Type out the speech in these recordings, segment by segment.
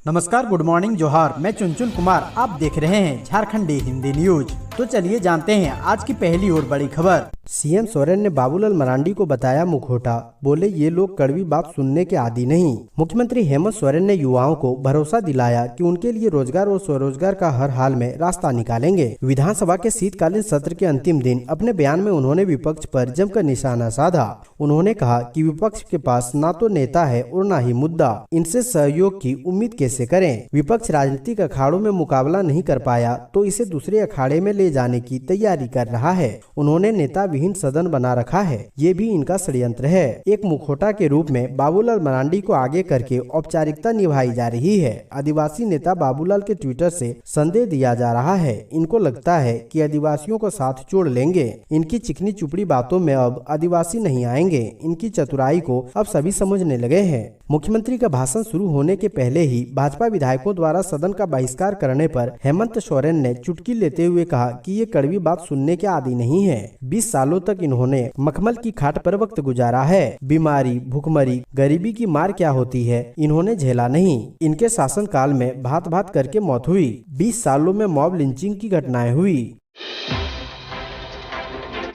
नमस्कार, good morning, जोहार। मैं चुनचुन कुमार, आप देख रहे हैं झारखंडी हिंदी न्यूज। तो चलिए जानते हैं आज की पहली और बड़ी खबर। सीएम सोरेन ने बाबूलाल मरांडी को बताया मुखौटा, बोले ये लोग कड़वी बात सुनने के आदी नहीं। मुख्यमंत्री हेमंत सोरेन ने युवाओं को भरोसा दिलाया कि उनके लिए रोजगार और स्वरोजगार का हर हाल में रास्ता निकालेंगे। विधानसभा के शीतकालीन सत्र के अंतिम दिन अपने बयान में उन्होंने विपक्ष पर जमकर निशाना साधा। उन्होंने कहा कि विपक्ष के पास ना तो नेता है और ना ही मुद्दा, इनसे सहयोग की उम्मीद कैसे करें। विपक्ष राजनीतिक अखाड़ों में मुकाबला नहीं कर पाया तो इसे दूसरे अखाड़े में ले जाने की तैयारी कर रहा है। उन्होंने नेता विहीन सदन बना रखा है, ये भी इनका षड्यंत्र है। एक मुखौटा के रूप में बाबूलाल मरांडी को आगे करके औपचारिकता निभाई जा रही है। आदिवासी नेता बाबूलाल के ट्विटर से संदेश दिया जा रहा है। इनको लगता है कि आदिवासियों को साथ जोड़ लेंगे। इनकी चिकनी चुपड़ी बातों में अब आदिवासी नहीं आएंगे। इनकी चतुराई को अब सभी समझने लगे हैं। मुख्यमंत्री का भाषण शुरू होने के पहले ही भाजपा विधायकों द्वारा सदन का बहिष्कार करने पर हेमंत सोरेन ने चुटकी लेते हुए कहा कि ये कड़वी बात सुनने के आदी नहीं है। 20 सालों तक इन्होंने मखमल की खाट पर वक्त गुजारा है। बीमारी, भूखमरी, गरीबी की मार क्या होती है इन्होंने झेला नहीं। इनके शासन काल में भात भात करके मौत हुई। 20 सालों में मॉब लिंचिंग की घटनाएं हुई।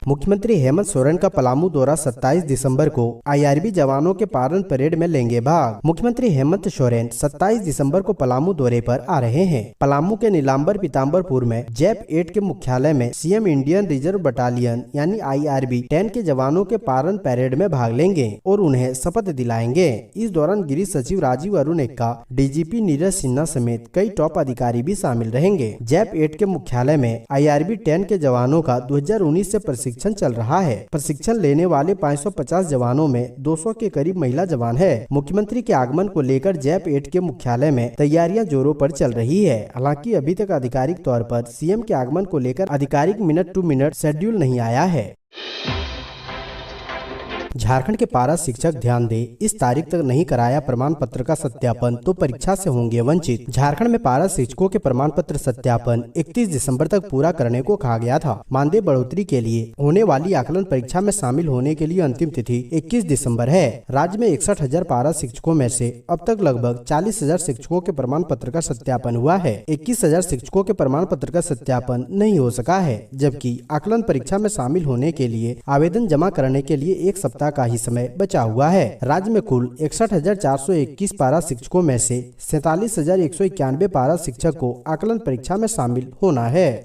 मुख्यमंत्री हेमंत सोरेन का पलामू दौरा 27 दिसंबर को आईआरबी जवानों के पारण परेड में लेंगे भाग। मुख्यमंत्री हेमंत सोरेन 27 दिसंबर को पलामू दौरे पर आ रहे हैं। पलामू के नीलांबर पीताम्बरपुर में जैप 8 के मुख्यालय में सीएम इंडियन रिजर्व बटालियन यानी आईआरबी 10 के जवानों के पारण परेड में भाग लेंगे और उन्हें शपथ दिलाएंगे। इस दौरान गृह सचिव राजीव अरुण एक्का, डीजीपी नीरज सिन्हा समेत कई टॉप अधिकारी भी शामिल रहेंगे। जैप 8 के मुख्यालय में आईआरबी 10 के जवानों का 2019 से प्रशिक्षण चल रहा है। प्रशिक्षण लेने वाले 550 जवानों में 200 के करीब महिला जवान है। मुख्यमंत्री के आगमन को लेकर जैप 8 के मुख्यालय में तैयारियां जोरों पर चल रही है। हालांकि अभी तक आधिकारिक तौर पर सीएम के आगमन को लेकर आधिकारिक मिनट टू मिनट शेड्यूल नहीं आया है। झारखंड के पारा शिक्षक ध्यान दे, इस तारीख तक नहीं कराया प्रमाण पत्र का सत्यापन तो परीक्षा से होंगे वंचित। झारखंड में पारा शिक्षकों के प्रमाण पत्र सत्यापन 31 दिसंबर तक पूरा करने को कहा गया था। मानदेय बढ़ोतरी के लिए होने वाली आकलन परीक्षा में शामिल होने के लिए अंतिम तिथि 21 दिसंबर है। राज्य में 61,000 पारा शिक्षकों में से अब तक लगभग 40,000 शिक्षकों के प्रमाण पत्र का सत्यापन हुआ है। 21,000 शिक्षकों के प्रमाण पत्र का सत्यापन नहीं हो सका है, जबकि आकलन परीक्षा में शामिल होने के लिए आवेदन जमा करने के लिए एक सप्ताह का ही समय बचा हुआ है। राज्य में कुल 61,421 पारा शिक्षकों में से 47,191 पारा शिक्षक को आकलन परीक्षा में शामिल होना है।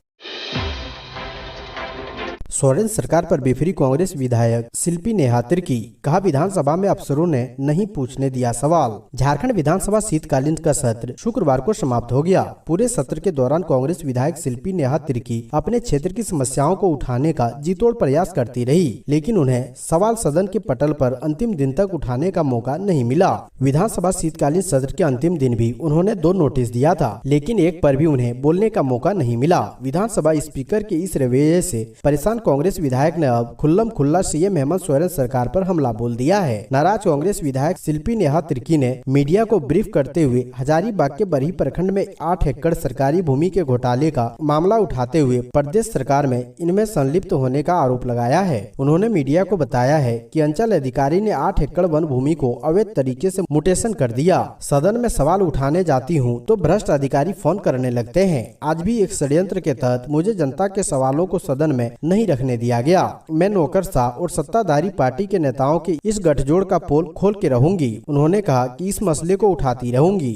सोरेन सरकार पर बिफरी कांग्रेस विधायक शिल्पी नेहा तिर्की, कहा विधानसभा में अफसरों ने नहीं पूछने दिया सवाल। झारखंड विधानसभा शीतकालीन का सत्र शुक्रवार को समाप्त हो गया। पूरे सत्र के दौरान कांग्रेस विधायक शिल्पी नेहा तिर्की अपने क्षेत्र की समस्याओं को उठाने का जी तोड़ प्रयास करती रही, लेकिन उन्हें सवाल सदन के पटल पर अंतिम दिन तक उठाने का मौका नहीं मिला। विधानसभा शीतकालीन सत्र के अंतिम दिन भी उन्होंने 2 नोटिस दिया था, लेकिन एक पर भी उन्हें बोलने का मौका नहीं मिला। विधानसभा स्पीकर के इस रवैये से परेशान कांग्रेस विधायक ने अब खुल्लम खुल्ला सीएम हेमंत सोरेन सरकार पर हमला बोल दिया है। नाराज कांग्रेस विधायक शिल्पी नेहा तिर्की ने मीडिया को ब्रीफ करते हुए हजारीबाग के बरही प्रखंड में 8 एकड़ सरकारी भूमि के घोटाले का मामला उठाते हुए प्रदेश सरकार में इनमें संलिप्त होने का आरोप लगाया है। उन्होंने मीडिया को बताया है कि अंचल अधिकारी ने 8 एकड़ वन भूमि को अवैध तरीके से म्यूटेशन कर दिया। सदन में सवाल उठाने जाती हूँ तो भ्रष्ट अधिकारी फोन करने लगते हैं। आज भी एक षड्यंत्र के तहत मुझे जनता के सवालों को सदन में नहीं रखने दिया गया। मैं नौकरशाह और सत्ताधारी पार्टी के नेताओं के इस गठजोड़ का पोल खोल के रहूंगी। उन्होंने कहा कि इस मसले को उठाती रहूंगी।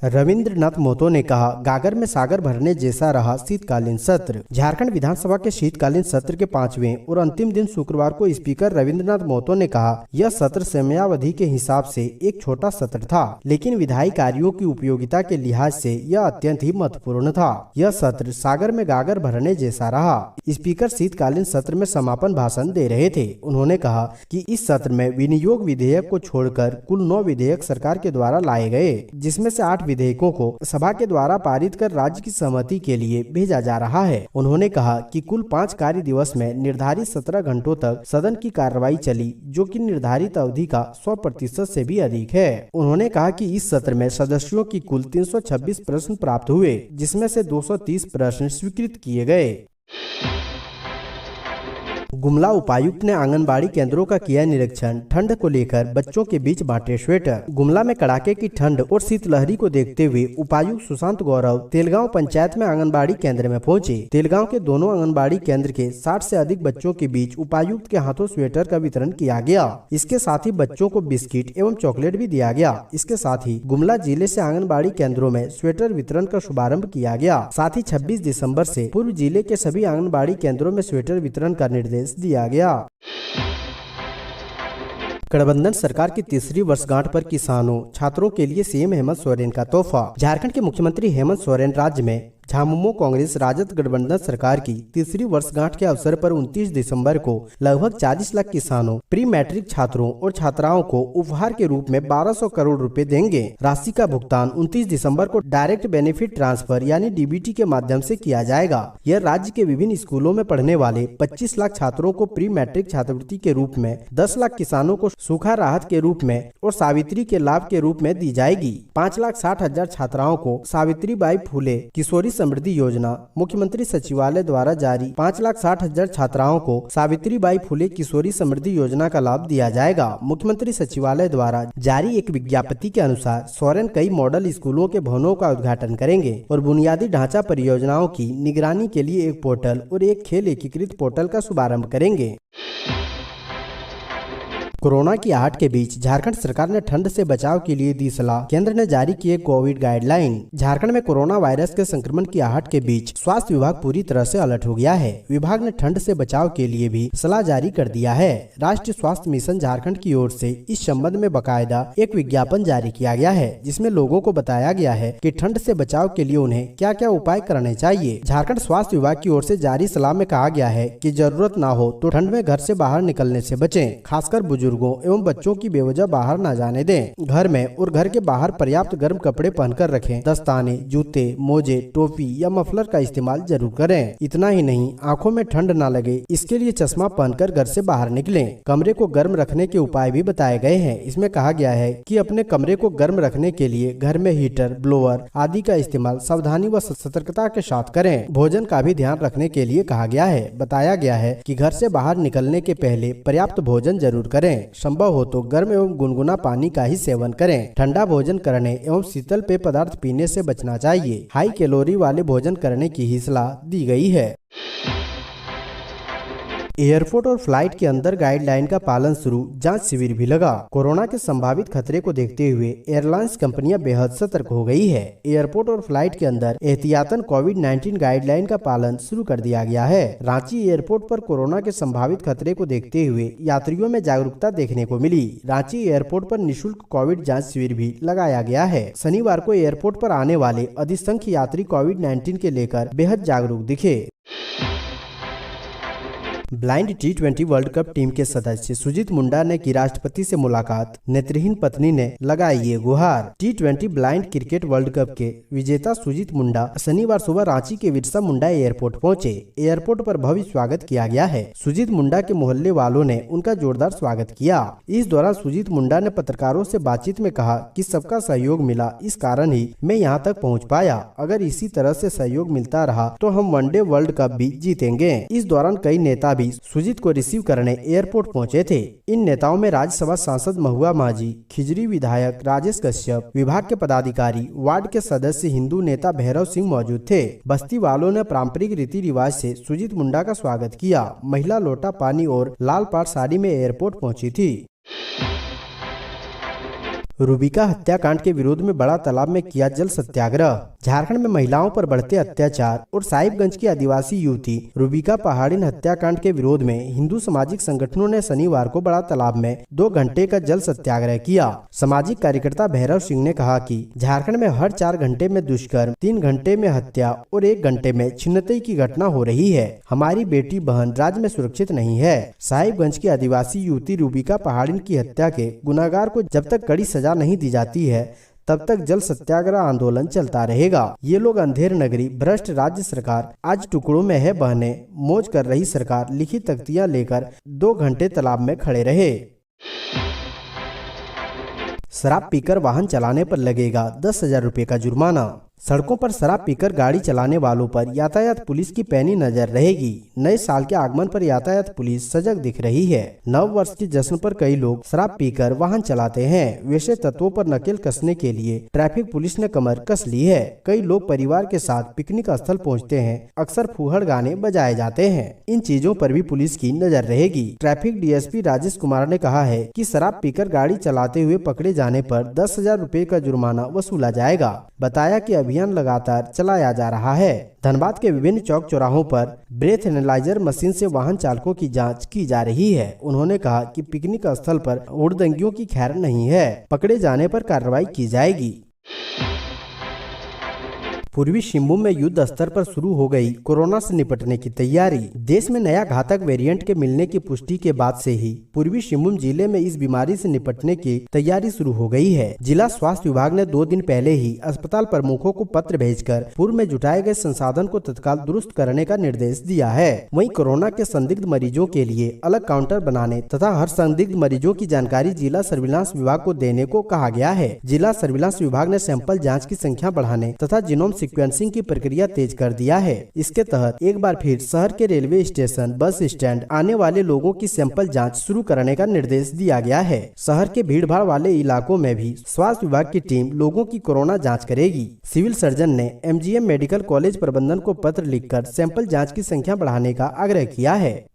रविंद्रनाथ महतो ने कहा गागर में सागर भरने जैसा रहा शीतकालीन सत्र। झारखंड विधानसभा के शीतकालीन सत्र के 5वें और अंतिम दिन शुक्रवार को स्पीकर रविंद्रनाथ महतो ने कहा यह सत्र समयावधि के हिसाब से एक छोटा सत्र था, लेकिन विधायी कार्यों की उपयोगिता के लिहाज से यह अत्यंत ही महत्वपूर्ण था। यह सत्र सागर में गागर भरने जैसा रहा। स्पीकर शीतकालीन सत्र में समापन भाषण दे रहे थे। उन्होंने कहा कि इस सत्र में विनियोग विधेयक को छोड़कर कुल 9 विधेयक सरकार के द्वारा लाए गए, जिसमें से 8 विधेयकों को सभा के द्वारा पारित कर राज्य की सहमति के लिए भेजा जा रहा है। उन्होंने कहा कि कुल 5 कार्य दिवस में निर्धारित 17 घंटों तक सदन की कार्रवाई चली, जो कि निर्धारित अवधि का 100% से भी अधिक है। उन्होंने कहा कि इस सत्र में सदस्यों की कुल 326 प्रश्न प्राप्त हुए, जिसमें से 230 प्रश्न स्वीकृत किए गए। गुमला उपायुक्त ने आंगनबाड़ी केंद्रों का किया निरीक्षण, ठंड को लेकर बच्चों के बीच बांटे स्वेटर। गुमला में कड़ाके की ठंड और शीतलहरी को देखते हुए उपायुक्त सुशांत गौरव तेलगांव पंचायत में आंगनबाड़ी केंद्र में पहुंचे। तेलगांव के दोनों आंगनबाड़ी केंद्र के 60 से अधिक बच्चों के बीच उपायुक्त के हाथों स्वेटर का वितरण किया गया। इसके साथ ही बच्चों को बिस्किट एवं चॉकलेट भी दिया गया। इसके साथ ही गुमला जिले से आंगनबाड़ी केंद्रों में स्वेटर वितरण का शुभारंभ किया गया। साथ ही 26 दिसंबर से पूर्व जिले के सभी आंगनबाड़ी केंद्रों में स्वेटर वितरण का निर्देश दिया गया। गठबंधन सरकार की तीसरी वर्षगांठ पर किसानों छात्रों के लिए सीएम हेमंत सोरेन का तोहफा। झारखंड के मुख्यमंत्री हेमंत सोरेन राज्य में झामुमो कांग्रेस राजद गठबंधन सरकार की तीसरी वर्षगांठ के अवसर पर 29 दिसंबर को लगभग 40 लाख किसानों, प्री मैट्रिक छात्रों और छात्राओं को उपहार के रूप में 1200 करोड़ रुपए देंगे। राशि का भुगतान 29 दिसंबर को डायरेक्ट बेनिफिट ट्रांसफर यानी डीबीटी के माध्यम से किया जाएगा। यह राज्य के विभिन्न स्कूलों में पढ़ने वाले 25 लाख छात्रों को प्री मैट्रिक छात्रवृत्ति के रूप में, 10 लाख किसानों को सूखा राहत के रूप में और सावित्री के लाभ के रूप में दी जाएगी। 5,60,000 छात्राओं को सावित्री बाई फुले किशोरी समृद्धि योजना, मुख्यमंत्री सचिवालय द्वारा जारी 5,60,000 छात्राओं को सावित्री बाई फुले किशोरी समृद्धि योजना का लाभ दिया जाएगा। मुख्यमंत्री सचिवालय द्वारा जारी एक विज्ञप्ति के अनुसार सोरेन कई मॉडल स्कूलों के भवनों का उद्घाटन करेंगे और बुनियादी ढांचा परियोजनाओं की निगरानी के लिए एक पोर्टल और एक खेल एकीकृत पोर्टल का शुभारंभ करेंगे। कोरोना की आहट के बीच झारखंड सरकार ने ठंड से बचाव के लिए दी सलाह। केंद्र ने जारी किए कोविड गाइडलाइन। झारखंड में कोरोना वायरस के संक्रमण की आहट के बीच स्वास्थ्य विभाग पूरी तरह से अलर्ट हो गया है। विभाग ने ठंड से बचाव के लिए भी सलाह जारी कर दिया है। राष्ट्रीय स्वास्थ्य मिशन झारखंड की ओर से इस संबंध में बकायदा एक विज्ञापन जारी किया गया है, जिसमें लोगों को बताया गया है कि ठंड से बचाव के लिए उन्हें क्या क्या उपाय करने चाहिए। झारखंड स्वास्थ्य विभाग की ओर से जारी सलाह में कहा गया है कि जरूरत न हो तो ठंड में घर से बाहर निकलने से बचें, खासकर बुजुर्गों एवं बच्चों की बेवजह बाहर न जाने दें। घर में और घर के बाहर पर्याप्त गर्म कपड़े पहनकर रखें। दस्ताने, जूते, मोजे, टोपी या मफलर का इस्तेमाल जरूर करें। इतना ही नहीं, आंखों में ठंड न लगे इसके लिए चश्मा पहनकर घर से बाहर निकलें। कमरे को गर्म रखने के उपाय भी बताए गए हैं। इसमें कहा गया है कि अपने कमरे को गर्म रखने के लिए घर में हीटर, ब्लोअर आदि का इस्तेमाल सावधानी व सतर्कता के साथ करें। भोजन का भी ध्यान रखने के लिए कहा गया है। बताया गया है कि घर से बाहर निकलने के पहले पर्याप्त भोजन जरूर करें। संभव हो तो गर्म एवं गुनगुना पानी का ही सेवन करें। ठंडा भोजन करने एवं शीतल पेय पदार्थ पीने से बचना चाहिए। हाई कैलोरी वाले भोजन करने की ही सलाह दी गई है। एयरपोर्ट और फ्लाइट के अंदर गाइडलाइन का पालन शुरू, जांच शिविर भी लगा। कोरोना के संभावित खतरे को देखते हुए एयरलाइंस कंपनियां बेहद सतर्क हो गई है। एयरपोर्ट और फ्लाइट के अंदर एहतियातन कोविड-19 गाइडलाइन का पालन शुरू कर दिया गया है। रांची एयरपोर्ट पर कोरोना के संभावित खतरे को देखते हुए यात्रियों में जागरूकता देखने को मिली। रांची एयरपोर्ट पर निःशुल्क कोविड जाँच शिविर भी लगाया गया है। शनिवार को एयरपोर्ट पर आने वाले अधिसंख्य यात्री कोविड-19 के लेकर बेहद जागरूक दिखे। Blind T20 world cup team के सदस्य सुजीत मुंडा ने की राष्ट्रपति से मुलाकात, नेत्रहीन पत्नी ने लगाई ये गुहार। T20 blind cricket world cup के विजेता सुजीत मुंडा शनिवार सुबह रांची के बिरसा मुंडा एयरपोर्ट पहुंचे। एयरपोर्ट पर भव्य स्वागत किया गया है। सुजीत मुंडा के मोहल्ले वालों ने उनका जोरदार स्वागत किया। इस दौरान सुजीत मुंडा ने पत्रकारों से बातचीत में कहा कि सबका सहयोग मिला, इस कारण ही मैं यहाँ तक पहुँच पाया। अगर इसी तरह से सहयोग मिलता रहा तो हम वनडे वर्ल्ड कप भी जीतेंगे। इस दौरान कई नेता भी सुजीत को रिसीव करने एयरपोर्ट पहुंचे थे। इन नेताओं में राज्यसभा सांसद महुआ माझी, खिजरी विधायक राजेश कश्यप, विभाग के पदाधिकारी, वार्ड के सदस्य, हिंदू नेता भैरव सिंह मौजूद थे। बस्ती वालों ने पारंपरिक रीति रिवाज से सुजीत मुंडा का स्वागत किया। महिला लोटा पानी और लाल पाट साड़ी में एयरपोर्ट पहुंची थी। रूबिका हत्याकांड के विरोध में बड़ा तालाब में किया जल सत्याग्रह। झारखंड में महिलाओं पर बढ़ते अत्याचार और साहिबगंज की आदिवासी युवती रूबिका पहाड़िन हत्याकांड के विरोध में हिंदू सामाजिक संगठनों ने शनिवार को बड़ा तालाब में 2 घंटे का जल सत्याग्रह किया। सामाजिक कार्यकर्ता भैरव सिंह ने कहा कि झारखंड में हर 4 घंटे में दुष्कर्म, 3 घंटे में हत्या और 1 घंटे में छिन्नतई की घटना हो रही है। हमारी बेटी बहन राज्य में सुरक्षित नहीं है। साहिबगंज की आदिवासी युवती रूबिका पहाड़िन की हत्या के गुनाहगार को जब तक कड़ी सजा नहीं दी जाती है तब तक जल सत्याग्रह आंदोलन चलता रहेगा। ये लोग अंधेर नगरी, भ्रष्ट राज्य सरकार, आज टुकड़ों में है बहनें, मौज कर रही सरकार लिखी तख्तियां लेकर 2 घंटे तालाब में खड़े रहे। शराब पीकर वाहन चलाने पर लगेगा 10,000 रुपए का जुर्माना। सड़कों पर शराब पीकर गाड़ी चलाने वालों पर यातायात पुलिस की पैनी नजर रहेगी। नए साल के आगमन पर यातायात पुलिस सजग दिख रही है। नव वर्ष के जश्न पर कई लोग शराब पीकर वाहन चलाते हैं। वैसे तत्वों पर नकेल कसने के लिए ट्रैफिक पुलिस ने कमर कस ली है। कई लोग परिवार के साथ पिकनिक स्थल पहुंचते हैं। अक्सर फूहड़ गाने बजाए जाते हैं। इन चीजों पर भी पुलिस की नजर रहेगी। ट्रैफिक डीएसपी राजेश कुमार ने कहा है कि शराब पीकर गाड़ी चलाते हुए पकड़े जाने पर 10,000 रुपए का जुर्माना वसूला जाएगा। बताया कि अभियान लगातार चलाया जा रहा है। धनबाद के विभिन्न चौक चौराहों पर ब्रेथ एनालाइजर मशीन से वाहन चालकों की जांच की जा रही है। उन्होंने कहा कि पिकनिक स्थल पर हुड़दंगियों की खैर नहीं है। पकड़े जाने पर कार्रवाई की जाएगी। पूर्वी सिंहभूम में युद्ध स्तर पर शुरू हो गई कोरोना से निपटने की तैयारी। देश में नया घातक वेरिएंट के मिलने की पुष्टि के बाद से ही पूर्वी सिंहभूम जिले में इस बीमारी से निपटने की तैयारी शुरू हो गई है। जिला स्वास्थ्य विभाग ने 2 दिन पहले ही अस्पताल प्रमुखों को पत्र भेजकर पूर्व में जुटाए गए संसाधन को तत्काल दुरुस्त करने का निर्देश दिया है। वहीं कोरोना के संदिग्ध मरीजों के लिए अलग काउंटर बनाने तथा हर संदिग्ध मरीजों की जानकारी जिला सर्विलांस विभाग को देने को कहा गया है। जिला सर्विलांस विभाग ने सैंपल जाँच की संख्या बढ़ाने तथा जीनोम सीक्वेंसिंग की प्रक्रिया तेज कर दिया है। इसके तहत एक बार फिर शहर के रेलवे स्टेशन, बस स्टैंड आने वाले लोगों की सैंपल जांच शुरू करने का निर्देश दिया गया है। शहर के भीड़भाड़ वाले इलाकों में भी स्वास्थ्य विभाग की टीम लोगों की कोरोना जांच करेगी। सिविल सर्जन ने एमजीएम मेडिकल कॉलेज प्रबंधन को पत्र लिखकर सैंपल जाँच की संख्या बढ़ाने का आग्रह किया है।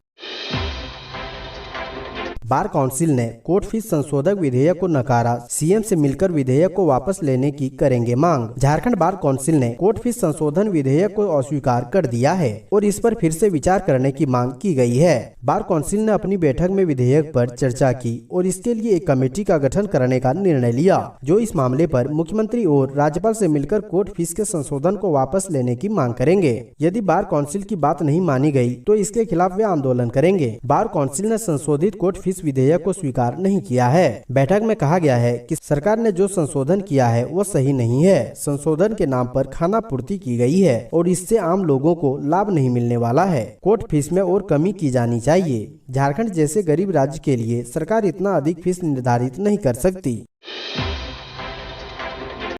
बार काउंसिल ने कोर्ट फीस संशोधक विधेयक को नकारा। सीएम से मिलकर विधेयक को वापस लेने की करेंगे मांग। झारखंड बार काउंसिल ने कोर्ट फीस संशोधन विधेयक को अस्वीकार कर दिया है और इस पर फिर से विचार करने की मांग की गई है। बार काउंसिल ने अपनी बैठक में विधेयक पर चर्चा की और इसके लिए एक कमेटी का गठन करने का निर्णय लिया, जो इस मामले पर मुख्यमंत्री और राज्यपाल से मिलकर कोर्ट फीस के संशोधन को वापस लेने की मांग करेंगे। यदि बार काउंसिल की बात नहीं मानी गई तो इसके खिलाफ वे आंदोलन करेंगे। बार काउंसिल ने संशोधित कोर्ट फीस विधेयक को स्वीकार नहीं किया है। बैठक में कहा गया है कि सरकार ने जो संशोधन किया है वो सही नहीं है। संशोधन के नाम पर खाना पूर्ति की गई है और इससे आम लोगों को लाभ नहीं मिलने वाला है। कोर्ट फीस में और कमी की जानी चाहिए। झारखंड जैसे गरीब राज्य के लिए सरकार इतना अधिक फीस निर्धारित नहीं कर सकती।